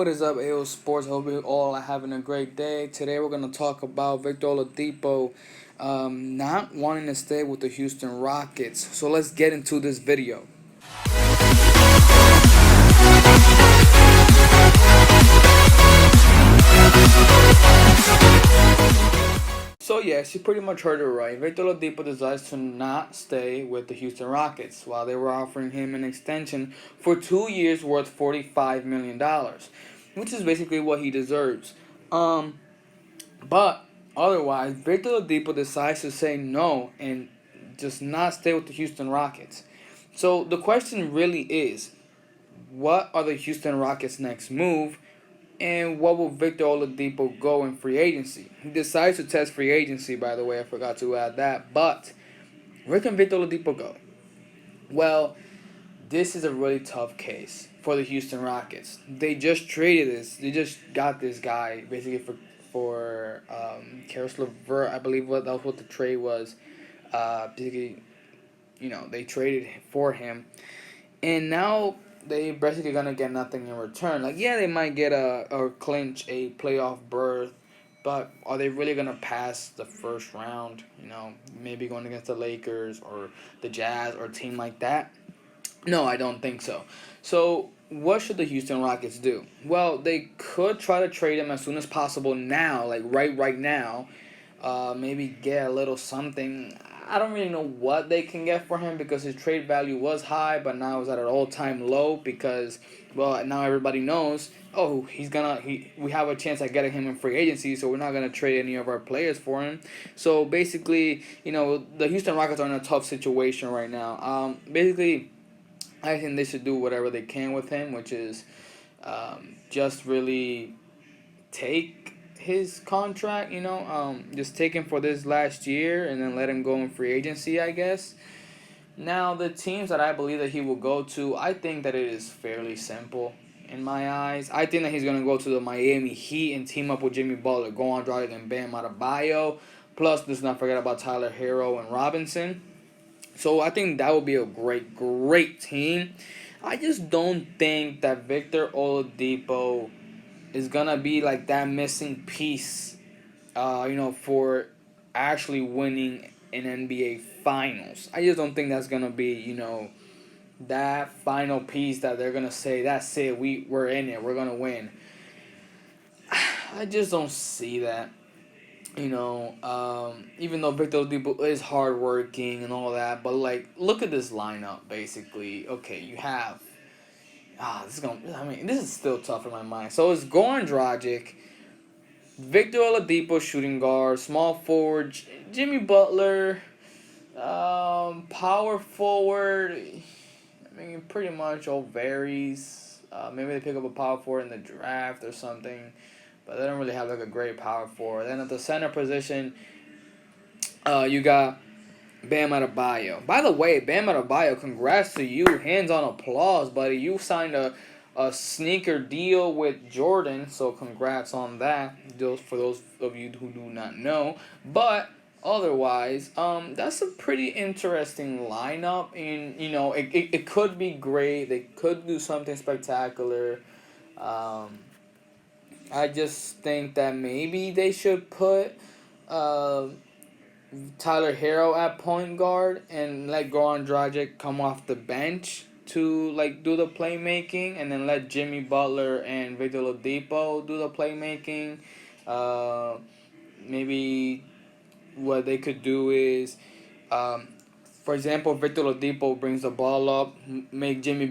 What is up, AO Sports? Hope you all are having a great day. Today we're going to talk about Victor Oladipo not wanting to stay with the Houston Rockets. So let's get into this video. So yes, you pretty much heard it right. Victor Oladipo decides to not stay with the Houston Rockets while they were offering him an extension for 2 years worth $45 million, which is basically what he deserves. But otherwise, Victor Oladipo decides to say no and just not stay with the Houston Rockets. So the question really is, what are the Houston Rockets' next move, and what will Victor Oladipo go in free agency? He decides to test free agency, by the way. I forgot to add that. But where can Victor Oladipo go? Well, this is a really tough case for the Houston Rockets. They just traded this. They just got this guy basically for Karis LeVert. I believe that was what the trade was. Basically, they traded for him, and now they basically gonna get nothing in return. Like, yeah, they might get or clinch a playoff berth, but are they really gonna pass the first round? Maybe going against the Lakers or the Jazz or a team like that. No, I don't think so. So, what should the Houston Rockets do? Well, they could try to trade him as soon as possible now, like right now. Maybe get a little something. I don't really know what they can get for him because his trade value was high, but now it's at an all-time low because, well, now everybody knows. Oh, we have a chance at getting him in free agency, so we're not gonna trade any of our players for him. So basically, the Houston Rockets are in a tough situation right now. Basically, I think they should do whatever they can with him, which is just really take his contract, just take him for this last year and then let him go in free agency, I guess. Now, the teams that I believe that he will go to, I think that it is fairly simple in my eyes. I think that he's going to go to the Miami Heat and team up with Jimmy Butler, go on Dragic and Bam Adebayo. Plus, let's not forget about Tyler Hero and Robinson. So I think that would be a great team. I just don't think that Victor Oladipo is gonna be like that missing piece, for actually winning an NBA Finals. I just don't think that's gonna be, that final piece that they're gonna say, that's it, we're in it, we're gonna win. I just don't see that. Even though Victor Oladipo is hardworking and all that, but like, look at this lineup. Basically, okay, you have this is still tough in my mind. So it's Goran Dragic, Victor Oladipo shooting guard, small forward Jimmy Butler, power forward. Pretty much all varies. Maybe they pick up a power forward in the draft or something, but they don't really have like a great power forward. Then at the center position, you got Bam Adebayo. By the way, Bam Adebayo, congrats to you. Hands-on applause, buddy. You signed a sneaker deal with Jordan, so congrats on that. For those of you who do not know. But otherwise, that's a pretty interesting lineup, and it could be great. They could do something spectacular. I just think that maybe they should put Tyler Hero at point guard and let Goran Dragic come off the bench to like do the playmaking, and then let Jimmy Butler and Victor Oladipo do the playmaking. Maybe what they could do is, for example, Victor Oladipo brings the ball up, make Jimmy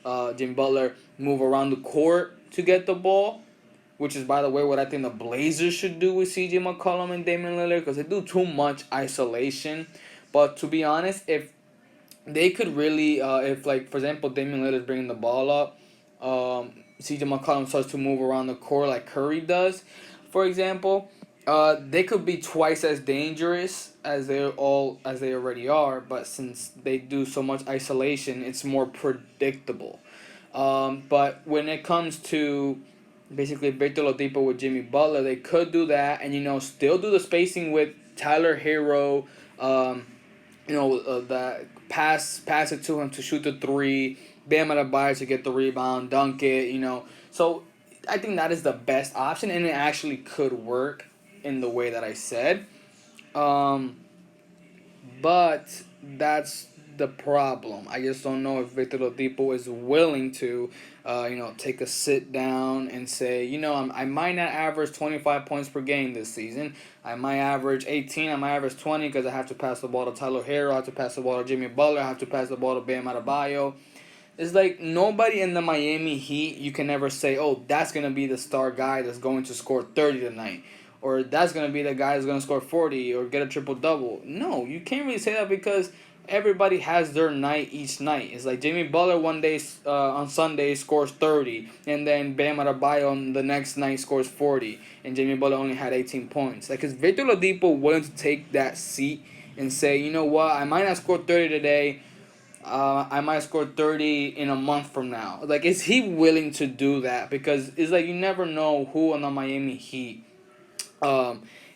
Butler move around the court to get the ball, which is, by the way, what I think the Blazers should do with C.J. McCollum and Damian Lillard, because they do too much isolation. But to be honest, if they could really, if like, for example, Damian Lillard is bringing the ball up, C.J. McCollum starts to move around the court like Curry does, for example, they could be twice as dangerous as they already are. But since they do so much isolation, it's more predictable. But when it comes to basically Victor Oladipo with Jimmy Butler, they could do that, and still do the spacing with Tyler Hero. That pass it to him to shoot the three. Bam Adebayo to get the rebound, dunk it. So I think that is the best option, and it actually could work in the way that I said. Um, but that's the problem. I just don't know if Victor Oladipo is willing to, take a sit down and say, I might not average 25 points per game this season. I might average 18. I might average 20 because I have to pass the ball to Tyler Hero. I have to pass the ball to Jimmy Butler. I have to pass the ball to Bam Adebayo. It's like nobody in the Miami Heat, you can never say, oh, that's going to be the star guy that's going to score 30 tonight. Or that's going to be the guy that's going to score 40 or get a triple-double. No, you can't really say that because everybody has their night each night. It's like Jimmy Butler one day on Sunday scores 30. And then Bam Adebayo on the next night scores 40. And Jimmy Butler only had 18 points. Like, is Victor Oladipo willing to take that seat and say, you know what, I might not score 30 today. I might score 30 in a month from now. Like, is he willing to do that? Because it's like you never know who on the Miami Heat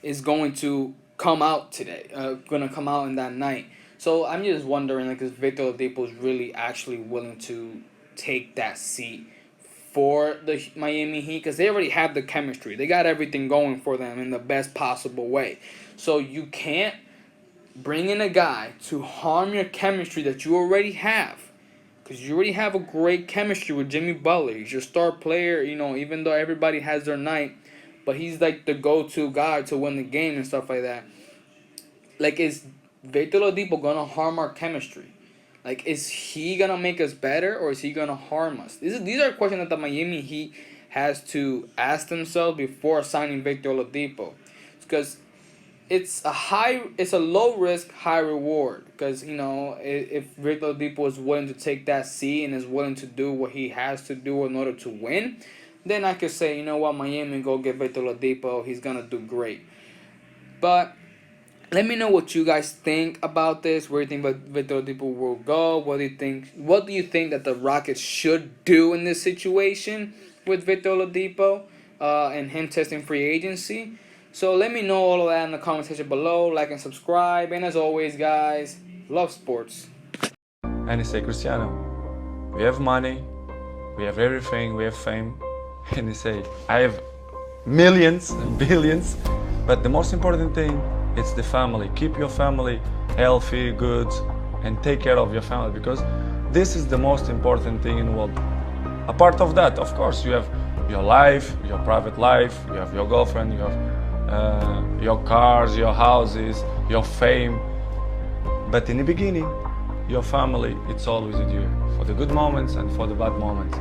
is going to come out today, going to come out in that night. So I'm just wondering, like, is Victor Oladipo is really actually willing to take that seat for the Miami Heat? Because they already have the chemistry. They got everything going for them in the best possible way. So you can't bring in a guy to harm your chemistry that you already have. Because you already have a great chemistry with Jimmy Butler. He's your star player, even though everybody has their night. But he's like the go-to guy to win the game and stuff like that. Like, is Victor Oladipo going to harm our chemistry? Like, is he going to make us better or is he going to harm us? These are questions that the Miami Heat has to ask themselves before signing Victor Oladipo. Because it's a low risk, high reward. Because if Victor Oladipo is willing to take that seat and is willing to do what he has to do in order to win, then I could say, you know what, Miami, go get Victor Oladipo. He's gonna do great. But let me know what you guys think about this. Where do you think Victor Oladipo will go? What do you think? What do you think that the Rockets should do in this situation with Victor Oladipo and him testing free agency? So let me know all of that in the comment section below. Like and subscribe. And as always, guys, love sports. And he say, Cristiano, we have money, we have everything, we have fame. And he say, I have millions and billions, but the most important thing is the family. Keep your family healthy, good, and take care of your family, because this is the most important thing in the world. Apart of that, of course, you have your life, your private life, you have your girlfriend, you have your cars, your houses, your fame. But in the beginning, your family, it's always with you, for the good moments and for the bad moments.